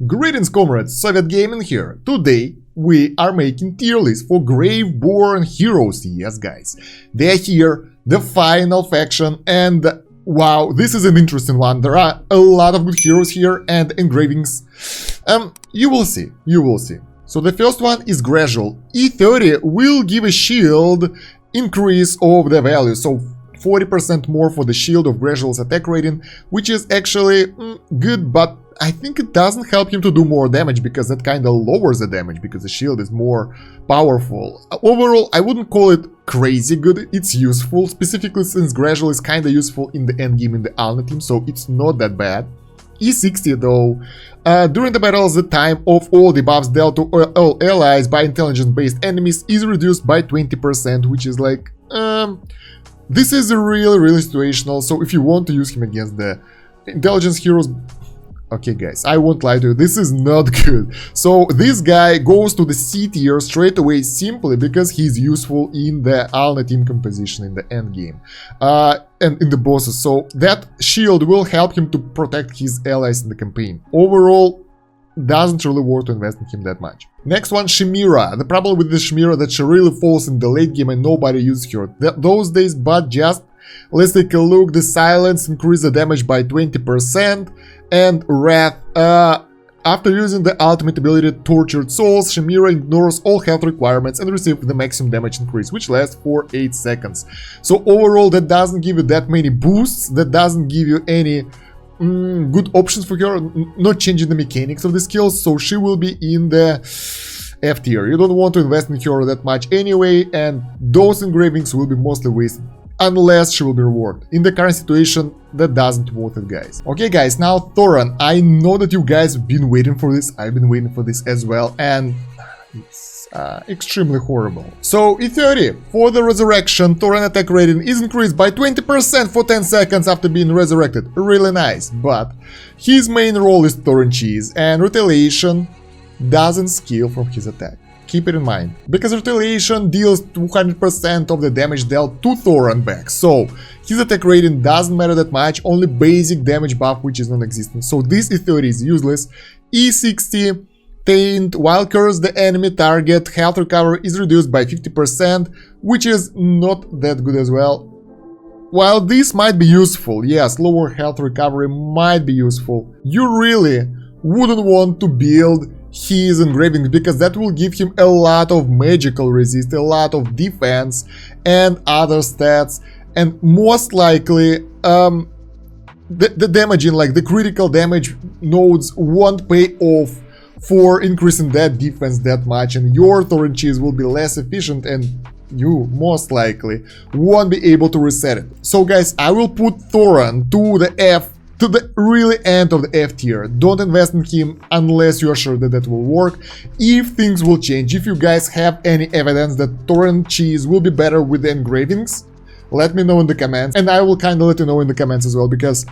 Greetings comrades, Soviet Gaming here. Today we are making tier list for Graveborn heroes. Yes guys, they're here, the final faction, and wow, this is an interesting one. There are a lot of good heroes here and engravings. You will see. So the first one is gradual. E30 will give a shield increase of the value, so 40% more for the shield of gradual's attack rating, which is actually good, but I think it doesn't help him to do more damage, because that kind of lowers the damage, because the shield is more powerful. Overall, I wouldn't call it crazy good, it's useful, specifically since gradual is kind of useful in the endgame in the Alna team, so it's not that bad. E60 though, during the battles, the time of all debuffs dealt to all allies by intelligence-based enemies is reduced by 20%, which is like, this is really situational, so if you want to use him against the intelligence heroes, okay guys, I won't lie to you, this is not good. So this guy goes to the C tier straight away simply because he's useful in the Alna team composition in the end game and in the bosses. So that shield will help him to protect his allies in the campaign. Overall, doesn't really worth to invest in him that much. Next one, Chimera. The problem with this Chimera that she really falls in the late game and nobody uses her those days, but just let's take a look. The silence increase the damage by 20%, and Wrath. After using the ultimate ability Tortured Souls, Chimera ignores all health requirements and receives the maximum damage increase, which lasts for 8 seconds. So overall, that doesn't give you that many boosts, that doesn't give you any good options for her, not changing the mechanics of the skills, so she will be in the F tier. You don't want to invest in her that much anyway, and those engravings will be mostly wasted, unless she will be rewarded. In the current situation, that doesn't worth it, guys. Okay guys, now Thoran. I know that you guys have been waiting for this, I've been waiting for this as well, and it's extremely horrible. So E30, for the resurrection, Thoran attack rating is increased by 20% for 10 seconds after being resurrected. Really nice, but his main role is Thoran cheese, and retaliation doesn't scale from his attack. Keep it in mind, because retaliation deals 200% of the damage dealt to Thoran back, so his attack rating doesn't matter that much, only basic damage buff which is non-existent, so this E30 is useless. E60, Taint, while cursed the enemy target, health recovery is reduced by 50%, which is not that good as well. While this might be useful, yes, lower health recovery might be useful, you really wouldn't want to build his engravings, because that will give him a lot of magical resist, a lot of defense and other stats, and most likely the damaging, like the critical damage nodes, won't pay off for increasing that defense that much, and your Thoran cheese will be less efficient and you most likely won't be able to reset it. So guys, I will put Thoran to the really end of the F tier. Don't invest in him unless you are sure that that will work. If things will change, if you guys have any evidence that Thoran cheese will be better with the engravings, let me know in the comments, and I will kind of let you know in the comments as well, because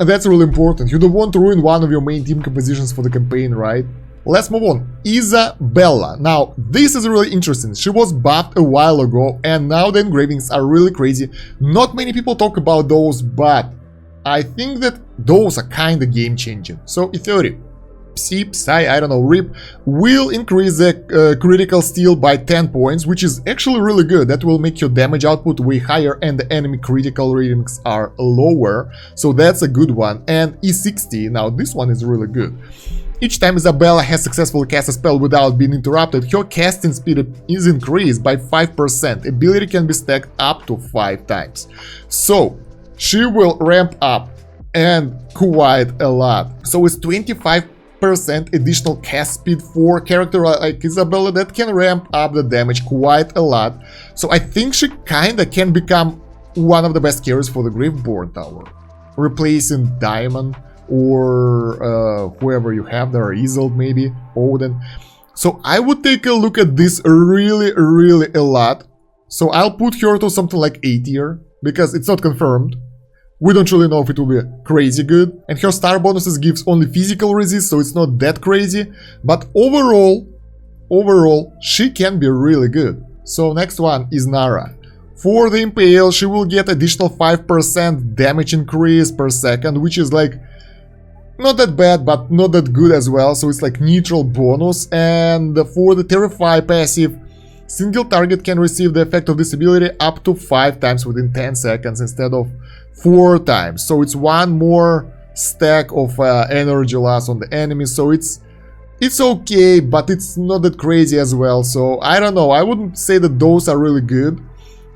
that's really important. You don't want to ruin one of your main team compositions for the campaign, right? Let's move on. Isabella. Now, this is really interesting. She was buffed a while ago, and now the engravings are really crazy. Not many people talk about those, but I think that those are kind of game-changing. So, E30, I don't know, RIP, will increase the critical steal by 10 points, which is actually really good. That will make your damage output way higher and the enemy critical ratings are lower, so that's a good one. And E60, now this one is really good. Each time Isabella has successfully cast a spell without being interrupted, her casting speed is increased by 5%. Ability can be stacked up to 5 times. So, she will ramp up and quite a lot. So it's 25% additional cast speed for a character like Isabella that can ramp up the damage quite a lot. So I think she kinda can become one of the best carries for the Graveborn tower, replacing Diamond or whoever you have there, Isolde maybe, Odin. So I would take a look at this really a lot. So I'll put her to something like A tier, because it's not confirmed. We don't really know if it will be crazy good, and her star bonuses gives only physical resist, so it's not that crazy, but overall, she can be really good. So next one is Nara. For the Impale, she will get additional 5% damage increase per second, which is like not that bad, but not that good as well, so it's like neutral bonus. And for the Terrify passive, single target can receive the effect of this ability up to 5 times within 10 seconds instead of 4 times. So it's one more stack of energy loss on the enemy, so it's okay, but it's not that crazy as well. So I don't know, I wouldn't say that those are really good.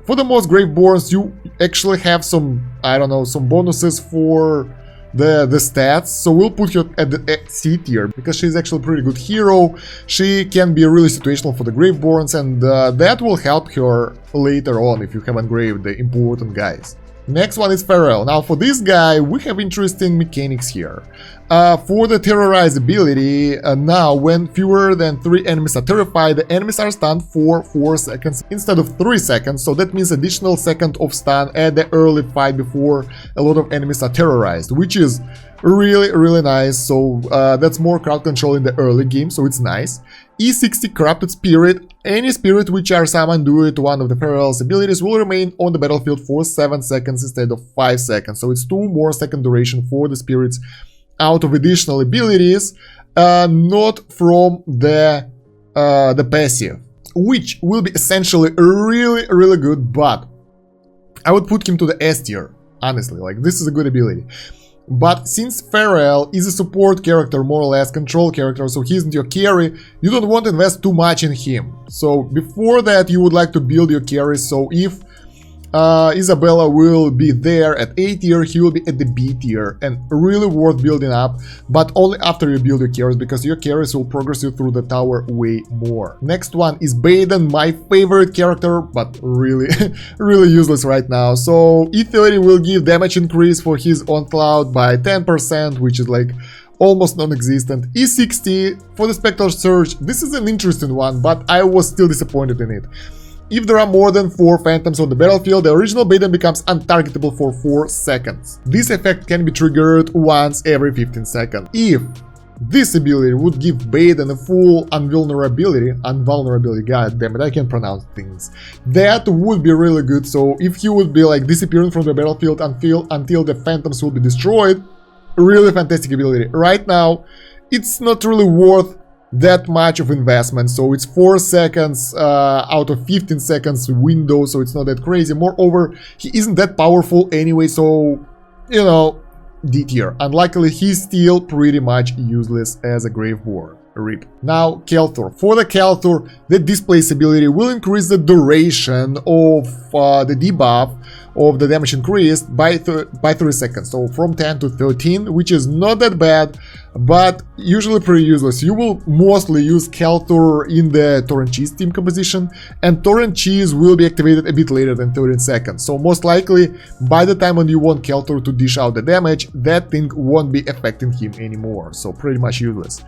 For the most Graveborns, you actually have some, I don't know, some bonuses for the stats, so we'll put her at the C tier, because she's actually a pretty good hero. She can be really situational for the Graveborns, and that will help her later on if you have engraved the important guys. Next one is Pharrell. Now for this guy, we have interesting mechanics here. For the Terrorize ability, now when fewer than 3 enemies are terrified, the enemies are stunned for 4 seconds instead of 3 seconds, so that means additional second of stun at the early fight before a lot of enemies are terrorized, which is really nice. So that's more crowd control in the early game, so it's nice. E60 Corrupted Spirit. Any spirit which are summoned due to one of the Pharrell's abilities will remain on the battlefield for 7 seconds instead of 5 seconds, so it's 2 more second duration for the spirits out of additional abilities, not from the passive, which will be essentially really good, but I would put him to the S tier, honestly. Like, this is a good ability. But since Pharrell is a support character, more or less control character, so he isn't your carry, you don't want to invest too much in him. So before that, you would like to build your carry, so if Isabella will be there at A tier, he will be at the B tier, and really worth building up, but only after you build your carries, because your carries will progress you through the tower way more. Next one is Bugden, my favorite character, but really useless right now. So E30 will give damage increase for his onslaught by 10%, which is like almost non-existent. E60 for the Spectral Surge. This is an interesting one, but I was still disappointed in it. If there are more than 4 phantoms on the battlefield, the original Bugden becomes untargetable for 4 seconds. This effect can be triggered once every 15 seconds. If this ability would give Bugden a full invulnerability, god damn it, I can't pronounce things, that would be really good. So if he would be like disappearing from the battlefield until the phantoms will be destroyed, really fantastic ability. Right now, it's not really worth that much of investment, so it's 4 seconds out of 15 seconds window, so it's not that crazy. Moreover, he isn't that powerful anyway, so, you know, D tier. Unluckily, he's still pretty much useless as a Graveborn. RIP. Now, Kelthur. For the Kelthur, the Displace ability will increase the duration of the debuff of the damage increased by 3 seconds, so from 10 to 13, which is not that bad, but usually pretty useless. You will mostly use Kelthur in the Torrent Cheese team composition, and Torrent Cheese will be activated a bit later than 13 seconds, so most likely by the time when you want Kelthur to dish out the damage, that thing won't be affecting him anymore, so pretty much useless.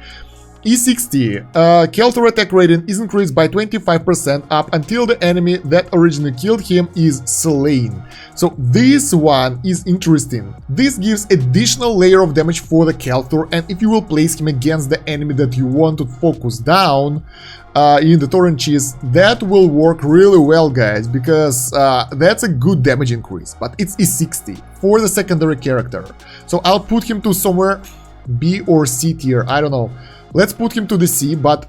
E60, Kelthur attack rating is increased by 25% up until the enemy that originally killed him is slain. So this one is interesting. This gives additional layer of damage for the Kelthur, and if you will place him against the enemy that you want to focus down in the Torrent Cheese, that will work really well, guys, because that's a good damage increase, but it's E60 for the secondary character. So I'll put him to somewhere B or C tier, I don't know. Let's put him to the C, but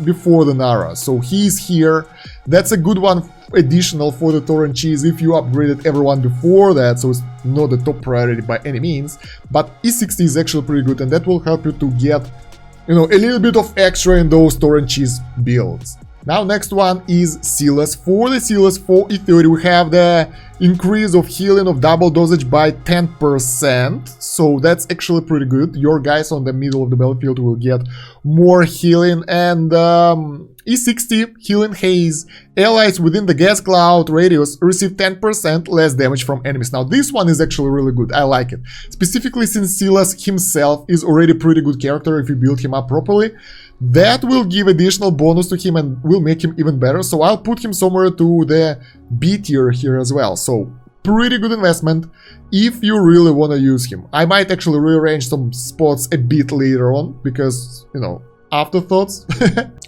before the Nara. So he's here. That's a good one additional for the Torrent Cheese if you upgraded everyone before that, so it's not the top priority by any means. But E60 is actually pretty good, and that will help you to get, you know, a little bit of extra in those Torrent Cheese builds. Now, next one is Silas. For the Silas, for E30, we have the increase of healing of double dosage by 10%, so that's actually pretty good. Your guys on the middle of the battlefield will get more healing, and E60, Healing Haze. Allies within the gas cloud radius receive 10% less damage from enemies. Now, this one is actually really good, I like it. Specifically since Silas himself is already a pretty good character if you build him up properly. That will give additional bonus to him and will make him even better, so I'll put him somewhere to the B tier here as well. So, pretty good investment if you really want to use him. I might actually rearrange some spots a bit later on, because, you know, afterthoughts.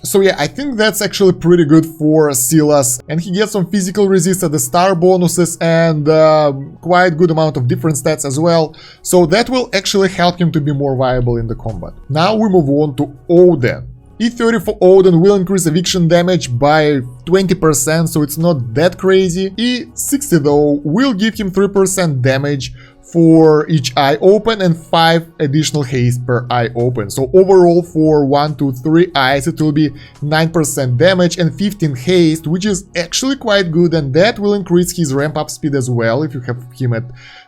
So yeah, I think that's actually pretty good for Silas, and he gets some physical resist at the star bonuses and quite good amount of different stats as well, so that will actually help him to be more viable in the combat. Now we move on to Odin. E30 for Odin will increase eviction damage by 20%, so it's not that crazy. E60 though will give him 3% damage for each eye open and 5 additional haste per eye open. So overall for 1, 2, 3 eyes it will be 9% damage and 15 haste, which is actually quite good, and that will increase his ramp up speed as well if you have him at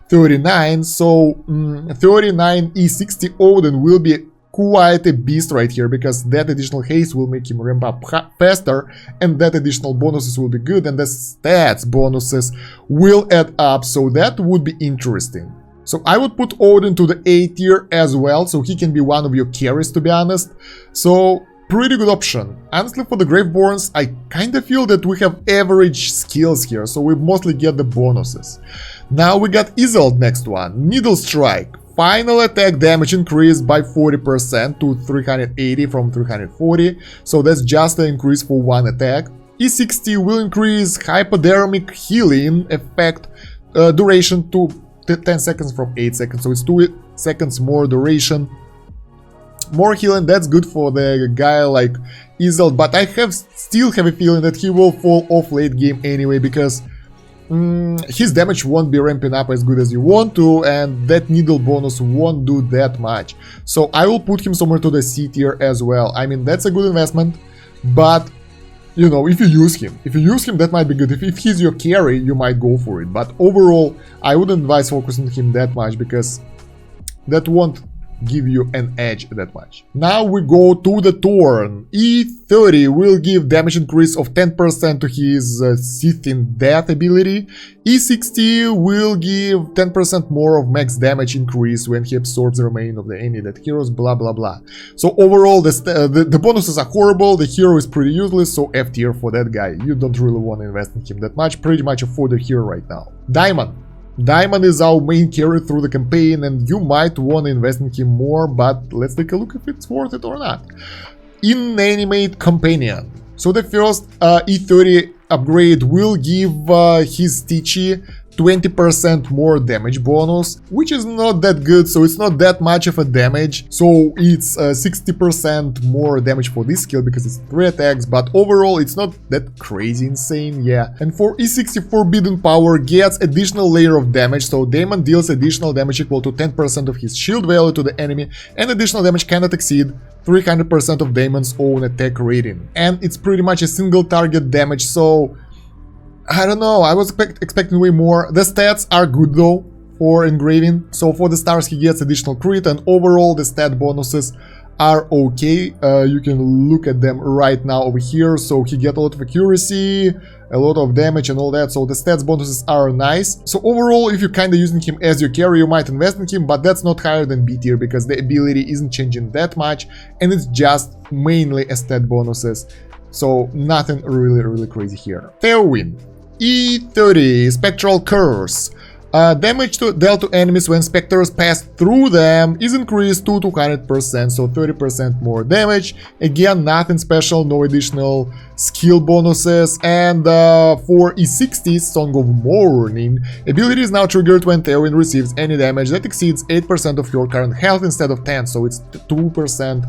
39. So 39 E60 Odin will be quite a beast right here, because that additional haste will make him ramp up faster, and that additional bonuses will be good, and the stats bonuses will add up, so that would be interesting. So I would put Odin to the A tier as well, so he can be one of your carries, to be honest. So pretty good option. Honestly, for the Graveborns, I kinda feel that we have average skills here, so we mostly get the bonuses. Now we got Isolde next one, Needle Strike. Final attack damage increased by 40% to 380 from 340, so that's just an increase for one attack. E60 will increase hypodermic healing effect duration to 10 seconds from 8 seconds, so it's 2 seconds more duration. More healing, that's good for the guy like Isolde, but I still have a feeling that he will fall off late game anyway, because his damage won't be ramping up as good as you want to, and that needle bonus won't do that much. So I will put him somewhere to the C tier as well. I mean, that's a good investment, but you know, if you use him, that might be good. If he's your carry, you might go for it, but overall I wouldn't advise focusing on him that much, because that won't give you an edge that much. Now we go to the Thorn. E30 will give damage increase of 10% to his Seething Death ability. E60 will give 10% more of max damage increase when he absorbs the remaining of the any dead heroes, blah blah blah. So overall the bonuses are horrible, the hero is pretty useless, so F tier for that guy. You don't really want to invest in him that much, pretty much a fodder hero right now. Diamond is our main carry through the campaign, and you might want to invest in him more, but let's take a look if it's worth it or not. Inanimate Companion. So the first E30 upgrade will give his Stitchy 20% more damage bonus, which is not that good, so it's not that much of a damage. So it's 60% more damage for this skill because it's 3 attacks, but overall it's not that crazy insane, yeah. And for E60 Forbidden Power gets additional layer of damage, so Daemon deals additional damage equal to 10% of his shield value to the enemy, and additional damage cannot exceed 300% of Daemon's own attack rating. And it's pretty much a single target damage, so I don't know, I was expecting way more. The stats are good though for engraving. So for the stars he gets additional crit, and overall the stat bonuses are okay. You can look at them right now over here. So he gets a lot of accuracy, a lot of damage and all that. So the stats bonuses are nice. So overall, if you're kinda using him as your carry, you might invest in him, but that's not higher than B tier because the ability isn't changing that much and it's just mainly a stat bonuses. So nothing really crazy here. Tailwind. E30 Spectral Curse. Damage dealt to enemies when specters pass through them is increased to 200%, so 30% more damage. Again, nothing special, no additional skill bonuses. And for E60 Song of Mourning, ability is now triggered when Tailwind receives any damage that exceeds 8% of your current health instead of 10, so it's 2%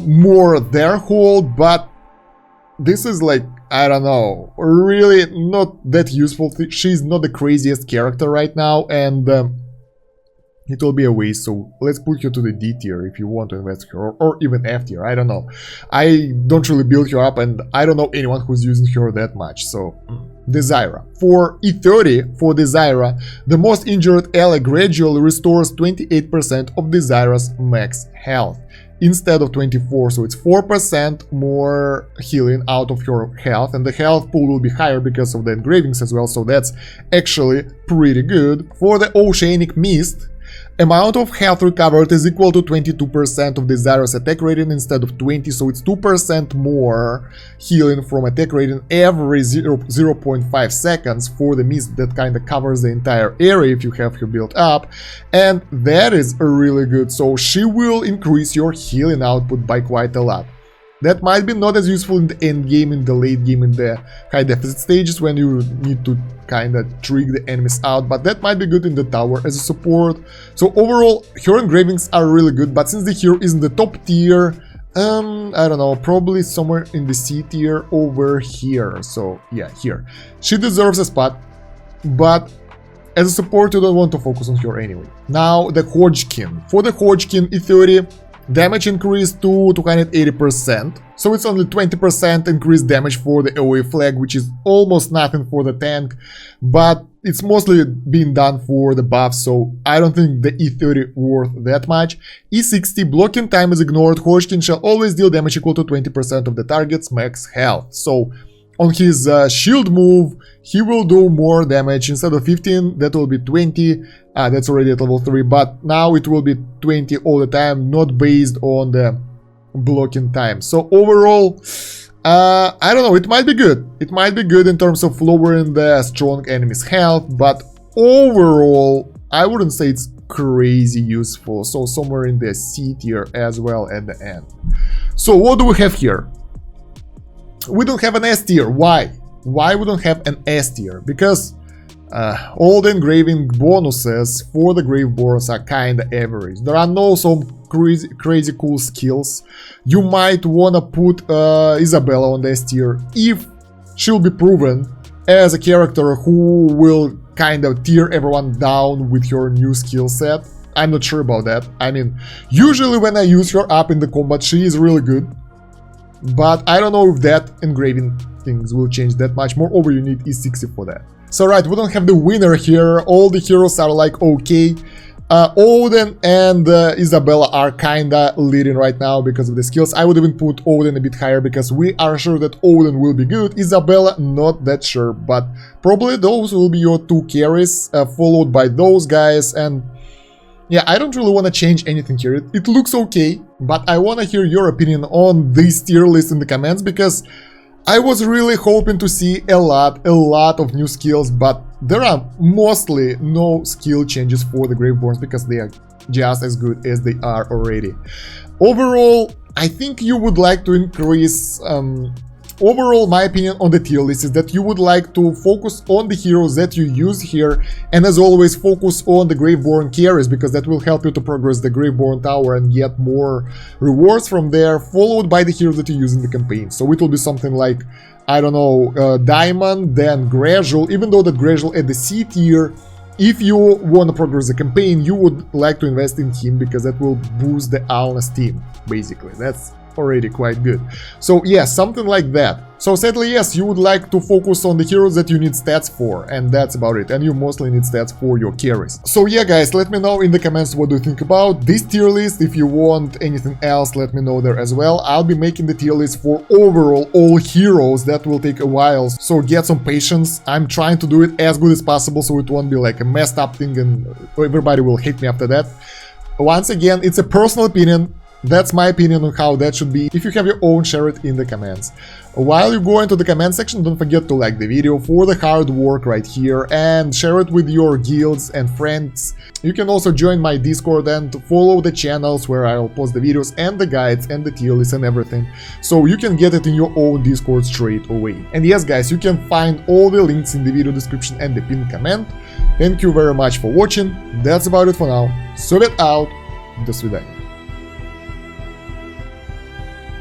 more their hold, but this is like, I don't know, really not that useful. She's not the craziest character right now, and it will be a waste, so let's put her to the D tier if you want to invest her, or even F tier, I don't know. I don't really build her up, and I don't know anyone who's using her that much, so... Desira. For E30, for Desira, the most injured ally gradually restores 28% of Desira's max health instead of 24, so it's 4% more healing out of your health, and the health pool will be higher because of the engravings as well, so that's actually pretty good. For the Oceanic Mist, Amount of health recovered is equal to 22% of the Zyros attack rating instead of 20, so it's 2% more healing from attack rating every 0.5 seconds for the mist that kind of covers the entire area if you have her built up, and that is really good, so she will increase your healing output by quite a lot. That might be not as useful in the end game, in the late game, in the high deficit stages when you need to kind of trick the enemies out, but that might be good in the tower as a support. So overall, her engravings are really good, but since the hero is in the top tier, I don't know, probably somewhere in the C tier over here. So yeah, here. She deserves a spot, but as a support you don't want to focus on her anyway. Now the Hodgkin. For the Hodgkin E30, damage increased to 280%, so it's only 20% increased damage for the AoE flag, which is almost nothing for the tank, but it's mostly being done for the buff, so I don't think the E30 worth that much. E60, blocking time is ignored. Hodgkin shall always deal damage equal to 20% of the target's max health, so on his shield move, he will do more damage. Instead of 15, that will be 20. That's already at level 3, but now it will be 20 all the time, not based on the blocking time. So overall, I don't know, it might be good. It might be good in terms of lowering the strong enemy's health, but overall, I wouldn't say it's crazy useful. So somewhere in the C tier as well at the end. So what do we have here? We don't have an S tier. Why? Why we don't have an S tier? Because all the engraving bonuses for the Graveborns are kinda average. There are no some crazy cool skills. You might wanna put Isabella on the S tier if she'll be proven as a character who will kind of tear everyone down with your new skill set. I'm not sure about that. I mean, usually when I use her up in the combat, she is really good. But I don't know if that engraving things will change that much. Moreover, you need E60 for that. So right, we don't have the winner here. All the heroes are like okay. Odin and Isabella are kinda leading right now because of the skills. I would even put Odin a bit higher because we are sure that Odin will be good. Isabella, not that sure, but probably those will be your two carries, followed by those guys. And yeah, I don't really want to change anything here. It looks okay, but I want to hear your opinion on this tier list in the comments, because I was really hoping to see a lot of new skills, but there are mostly no skill changes for the Graveborns because they are just as good as they are already. Overall, I think you would like to increase... Overall, my opinion on the tier list is that you would like to focus on the heroes that you use here, and as always focus on the Graveborn carries, because that will help you to progress the Graveborn tower and get more rewards from there, followed by the heroes that you use in the campaign. So it will be something like, I don't know, Diamond, then Gradual, even though the Gradual at the C tier, if you want to progress the campaign, you would like to invest in him, because that will boost the Alna's team, basically. That's already quite good. So yeah, something like that. So sadly, yes, you would like to focus on the heroes that you need stats for, and that's about it. And you mostly need stats for your carries. So yeah, guys, let me know in the comments what do you think about this tier list. If you want anything else, let me know there as well. I'll be making the tier list for overall all heroes. That will take a while, so get some patience. I'm trying to do it as good as possible, so it won't be like a messed up thing and everybody will hate me after that. Once again, it's a personal opinion. That's my opinion on how that should be. If you have your own, share it in the comments. While you go into the comment section, don't forget to like the video for the hard work right here and share it with your guilds and friends. You can also join my Discord and follow the channels where I'll post the videos and the guides and the tier lists and everything, so you can get it in your own Discord straight away. And yes, guys, you can find all the links in the video description and the pinned comment. Thank you very much for watching. That's about it for now. Soviet out. До свидания.